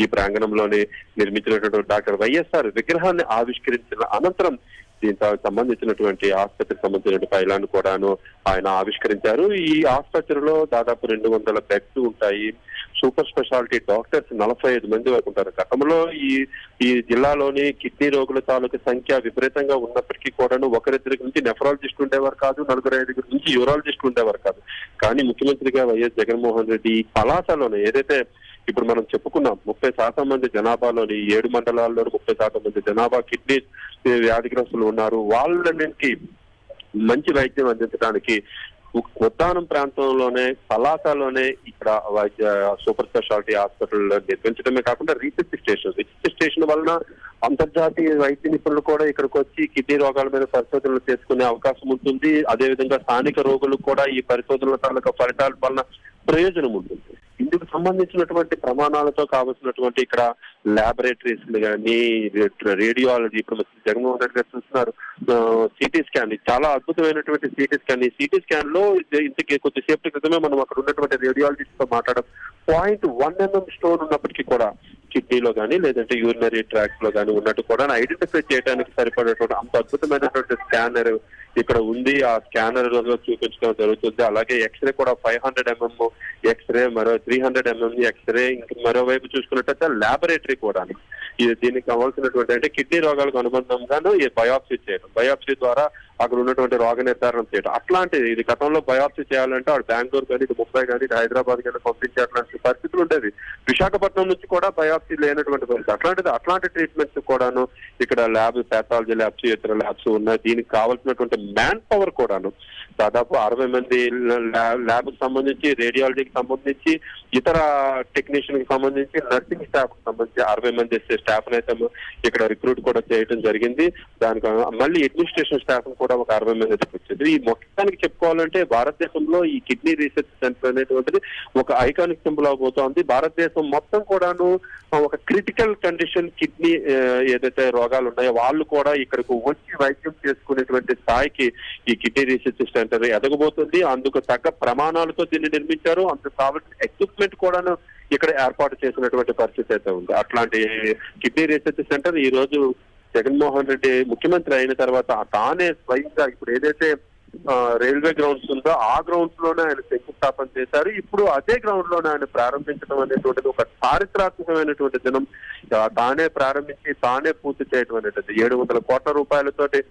ఈ ప్రాంగణంలోని నిర్మించినటువంటి doctor YSR విగ్రహాన్ని ఆవిష్కరించిన అనంతరం దీంతో సంబంధించినటువంటి ఆసుపత్రికి సంబంధించిన పైలాన్ని కూడాను ఆయన ఆవిష్కరించారు. ఈ ఆసుపత్రిలో దాదాపు 200 బెడ్స్ ఉంటాయి. సూపర్ స్పెషాలిటీ డాక్టర్స్ 45 మంది వరకు ఉంటారు. గతంలో ఈ జిల్లాలోని కిడ్నీ రోగుల తాలూకు సంఖ్య విపరీతంగా ఉన్నప్పటికీ కూడాను ఒకరిద్దరికి నుంచి నెఫ్రాలజిస్ట్ ఉండేవారు కాదు, 4-5 నుంచి యూరాలజిస్ట్ ఉండేవారు కాదు. కానీ ముఖ్యమంత్రిగా వైఎస్ జగన్మోహన్ రెడ్డి ఈ పలాసలోనే ఏదైతే ఇప్పుడు మనం చెప్పుకున్నాం 30% మంది జనాభాలోని 7 మండలాల్లో 30% మంది జనాభా కిడ్నీ వ్యాధిగ్రస్తులు ఉన్నారు. వాళ్ళకి మంచి వైద్యం అందించడానికి ఉద్దానం ప్రాంతంలోనే పలాసలోనే ఇక్కడ సూపర్ స్పెషాలిటీ హాస్పిటల్ నిర్మించడమే కాకుండా రీసెర్చ్ స్టేషన్ వలన అంతర్జాతీయ వైద్య నిపుణులు కూడా ఇక్కడికి వచ్చి కిడ్నీ రోగాల మీద పరిశోధనలు చేసుకునే అవకాశం ఉంటుంది. అదేవిధంగా స్థానిక రోగులకు కూడా ఈ పరిశోధనల తాలూకా ఫలితాల వలన ప్రయోజనం ఉంటుంది. ఇందుకు సంబంధించినటువంటి ప్రమాణాలతో కావాల్సినటువంటి ఇక్కడ ల్యాబొరేటరీస్ కానీ రేడియాలజీ, ఇప్పుడు జగన్మోహన్ రెడ్డి గారు చూస్తున్నారు సిటీ స్కాన్, చాలా అద్భుతమైనటువంటి సిటీ స్కాన్ లో ఇంతకీ కొద్దిసేపటి క్రితమే మనం అక్కడ ఉన్నటువంటి రేడియాలజిస్ట్ తో మాట్లాడడం 0.1 mm స్టోన్ ఉన్నప్పటికీ కూడా కిడ్నీలో కానీ లేదంటే యూరినరీ ట్రాక్స్ లో కానీ ఉన్నట్టు కూడా ఐడెంటిఫై చేయడానికి సరిపడేటువంటి అంత అద్భుతమైనటువంటి స్కానర్ ఇక్కడ ఉంది. ఆ స్కానర్ చూపించడం జరుగుతుంది. అలాగే ఎక్స్రే కూడా 500 mm ఎక్స్రే, మరో 300 mm ఎక్స్రే, ఇంక మరోవైపు చూసుకున్నట్టయితే ల్యాబొరేటరీ కూడా దీనికి కావాల్సినటువంటి అంటే కిడ్నీ రోగాలకు అనుబంధంగాను ఈ బయాప్సీ చేయడం, బయాప్సీ ద్వారా అక్కడ ఉన్నటువంటి రోగ నిర్ధారణ చేయడం. అట్లాంటిది ఇది గతంలో బయాప్సీ చేయాలంటే వాడు బెంగళూరు కానీ ఇటు ముంబై కానీ ఇటు హైదరాబాద్ కానీ పంపించే అట్లాంటి పరిస్థితులు ఉండేవి. విశాఖపట్నం నుంచి కూడా బయాప్సీ లేనటువంటి పరిస్థితి. అట్లాంటి ట్రీట్మెంట్స్ కూడాను ఇక్కడ ల్యాబ్, పాథాలజీ ల్యాబ్స్, ఇతర ల్యాబ్స్ ఉన్నాయి. దీనికి కావాల్సినటువంటి మ్యాన్ పవర్ కూడాను దాదాపు 60 మంది ల్యాబ్ కి సంబంధించి, రేడియాలజీకి సంబంధించి, ఇతర టెక్నీషియన్ కి సంబంధించి, నర్సింగ్ స్టాఫ్ కి సంబంధించి 60 మంది స్టాఫ్ అయితే ఇక్కడ రిక్రూట్ కూడా చేయడం జరిగింది. దానికి మళ్ళీ అడ్మినిస్ట్రేషన్ స్టాఫ్ కూడా ఒక 60 మంది వచ్చింది. ఈ మొత్తానికి చెప్పుకోవాలంటే భారతదేశంలో ఈ కిడ్నీ రీసెర్చ్ సెంటర్ అనేటువంటిది ఒక ఐకానిక్ సింబల్ అవబోతోంది. భారతదేశం మొత్తం కూడాను ఒక క్రిటికల్ కండిషన్ కిడ్నీ ఏదైతే రోగాలు ఉన్నాయో వాళ్ళు కూడా ఇక్కడికి వచ్చి వైద్యం చేసుకునేటువంటి స్థాయికి ఈ కిడ్నీ రీసెర్చ్ సెంటర్ ఎదగబోతుంది. అందుకు తగ్గ ప్రమాణాలతో దీన్ని నిర్మించారు. అందుకు కావాల్సిన ఎక్విప్మెంట్ కూడాను ఇక్కడ ఏర్పాటు చేసినటువంటి పరిస్థితి అయితే ఉంది. అట్లాంటి కిడ్నీ రీసెర్చ్ సెంటర్ ఈ రోజు జగన్మోహన్ రెడ్డి ముఖ్యమంత్రి అయిన తర్వాత తానే స్వయంగా ఇప్పుడు ఏదైతే రైల్వే గ్రౌండ్స్ ఉందో ఆ గ్రౌండ్స్ లోనే ఆయన శంకుస్థాపన చేశారు. ఇప్పుడు అదే గ్రౌండ్ లోనే ఆయన ప్రారంభించడం అనేటువంటిది ఒక చారిత్రాత్మకమైనటువంటి దినం. తానే ప్రారంభించి తానే పూర్తి చేయడం అనేటువంటిది 700 కోట్ల రూపాయలతోటి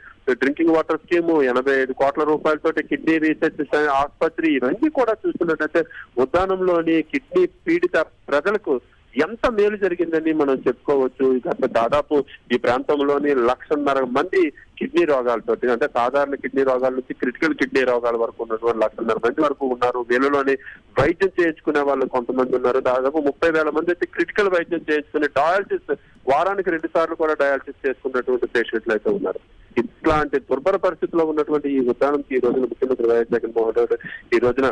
డ్రింకింగ్ వాటర్ స్కీమ్, 85 కోట్ల రూపాయలతోటి కిడ్నీ రీసెర్చ్ ఆసుపత్రి, ఇవన్నీ కూడా చూస్తున్నట్టయితే ఉద్దానంలోని కిడ్నీ పీడిత ప్రజలకు ఎంత మేలు జరిగిందని మనం చెప్పుకోవచ్చు. గత దాదాపు ఈ ప్రాంతంలోని 1.5 మంది కిడ్నీ రోగాలతోటి, అంటే సాధారణ కిడ్నీ రోగాల నుంచి క్రిటికల్ కిడ్నీ రోగాల వరకు ఉన్నటువంటి 1.5 మంది వరకు ఉన్నారు. వీళ్ళలోని వైద్యం చేయించుకునే వాళ్ళు కొంతమంది ఉన్నారు. దాదాపు 30,000 మంది అయితే క్రిటికల్ వైద్యం చేయించుకుని డయాలసిస్ వారానికి 2 సార్లు కూడా డయాలసిస్ చేసుకున్నటువంటి పేషెంట్లు అయితే ఉన్నారు. ఇట్లాంటి దుర్భర పరిస్థితుల్లో ఉన్నటువంటి ఈ ఉద్దానంకి ఈ రోజున ముఖ్యమంత్రి వైఎస్ జగన్మోహన్ రెడ్డి ఈ రోజున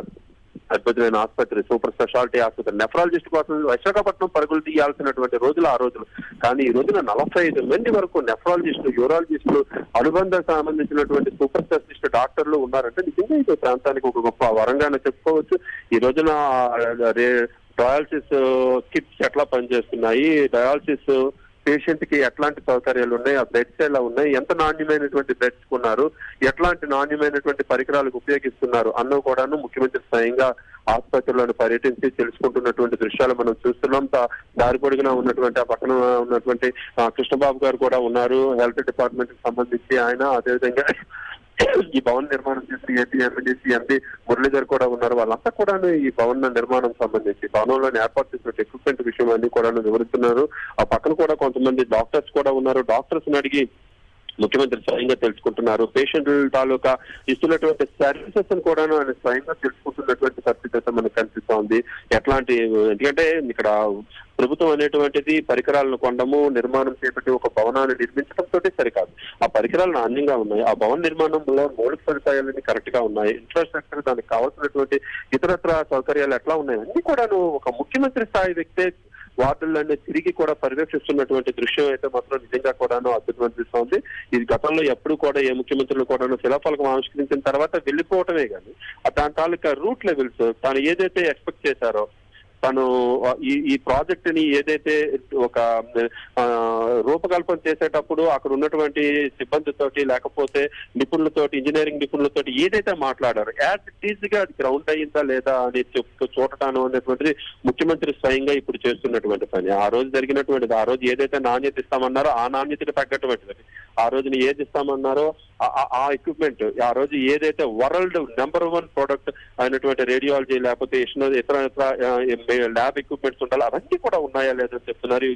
అద్భుతమైన ఆసుపత్రి, సూపర్ స్పెషాలిటీ ఆసుపత్రి, నెఫ్రాలజిస్ట్ కోసం విశాఖపట్నం పరుగులు తీయాల్సినటువంటి రోజులు ఆ రోజులు. కానీ ఈ రోజున 45 మంది వరకు నెఫ్రాలజిస్టులు, యూరాలజిస్టులు, అనుబంధ సంబంధించినటువంటి సూపర్ స్పెషలిస్ట్ డాక్టర్లు ఉన్నారంటే నిజంగా ఈ ప్రాంతానికి ఒక గొప్ప వరంగానే చెప్పుకోవచ్చు. ఈ రోజున డయాలసిస్ కిట్స్ ఎట్లా పనిచేస్తున్నాయి, డయాలసిస్ పేషెంట్ కి ఎట్లాంటి సౌకర్యాలు ఉన్నాయి, ఆ బెడ్స్ ఎలా ఉన్నాయి, ఎంత నాణ్యమైనటువంటి బెడ్స్ కొన్నారు, ఎట్లాంటి నాణ్యమైనటువంటి పరికరాలకు ఉపయోగిస్తున్నారు అన్నవి కూడాను ముఖ్యమంత్రి స్వయంగా ఆసుపత్రిలోని పర్యటించి తెలుసుకుంటున్నటువంటి దృశ్యాలు మనం చూస్తున్నాం. దారి పొడిగిన ఉన్నటువంటి ఆ పక్కన ఉన్నటువంటి కృష్ణబాబు గారు కూడా ఉన్నారు, హెల్త్ డిపార్ట్మెంట్ కి సంబంధించి ఆయన. అదేవిధంగా ఈ భవన నిర్మాణం చేసి ఏపీ ఎమ్మెల్యేసీ ఎంపీ మురళీధర్ కూడా ఉన్నారు. వాళ్ళంతా కూడా ఈ భవన నిర్మాణం సంబంధించి భవనంలోని ఏర్పాటు చేసిన ఎక్విప్మెంట్ విషయం అన్ని కూడా వివరిస్తున్నారు. ఆ పక్కన కూడా కొంతమంది డాక్టర్స్ కూడా ఉన్నారు. డాక్టర్స్ అడిగి ముఖ్యమంత్రి స్వయంగా తెలుసుకుంటున్నారు. పేషెంట్ల తాలూకా ఇస్తున్నటువంటి సర్వీసెస్ కూడా ఆయన స్వయంగా తెలుసుకుంటున్నటువంటి పరిస్థితి అయితే మనకు కనిపిస్తోంది. ఎట్లాంటి, ఎందుకంటే ఇక్కడ ప్రభుత్వం అనేటువంటిది పరికరాలను కొనడము, నిర్మాణం చేపట్టి ఒక భవనాన్ని నిర్మించడంతో సరికాదు. ఆ పరికరాలు నాణ్యంగా ఉన్నాయి, ఆ భవన నిర్మాణంలో మౌలిక సదుపాయాలన్నీ కరెక్ట్ గా ఉన్నాయి, ఇన్ఫ్రాస్ట్రక్చర్ దానికి కావాల్సినటువంటి ఇతరత్ర సౌకర్యాలు ఎట్లా ఉన్నాయి అన్ని కూడాను ఒక ముఖ్యమంత్రి స్థాయి వ్యక్తే వార్డులన్నీ తిరిగి కూడా పర్యవేక్షిస్తున్నటువంటి దృశ్యం అయితే మాత్రం నిజంగా కూడాను అద్భుతం అనిపిస్తోంది. ఇది గతంలో ఎప్పుడు కూడా ఏ ముఖ్యమంత్రులు కూడాను శిలాఫలకం ఆవిష్కరించిన తర్వాత వెళ్ళిపోవటమే కానీ దాని తాలూకా రూట్ లెవెల్స్ తాను ఏదైతే ఎక్స్పెక్ట్ చేశారో తను ఈ ప్రాజెక్ట్ ని ఏదైతే ఒక రూపకల్పన చేసేటప్పుడు అక్కడ ఉన్నటువంటి సిబ్బందితోటి లేకపోతే నిపుణులతోటి ఇంజనీరింగ్ నిపుణులతోటి ఏదైతే మాట్లాడారో యాజ్ ఇట్ ఈజ్ గా అది గ్రౌండ్ అయ్యిందా లేదా అని చూడటాను అనేటువంటిది ముఖ్యమంత్రి స్వయంగా ఇప్పుడు చేస్తున్నటువంటి పని. ఆ రోజు జరిగినటువంటిది, ఆ రోజు ఏదైతే నాణ్యత ఇస్తామన్నారో ఆ నాణ్యతకు తగ్గటువంటిది, ఆ రోజున ఏది ఇస్తామన్నారో ఆ ఎక్విప్మెంట్, ఆ రోజు ఏదైతే వరల్డ్ #1 ప్రోడక్ట్ అయినటువంటి రేడియాలజీ లేకపోతే ఇతర ల్యాబ్ ఎక్విప్మెంట్స్ ఉండాలి అవన్నీ కూడా ఉన్నాయా లేదని చెప్తున్నారు.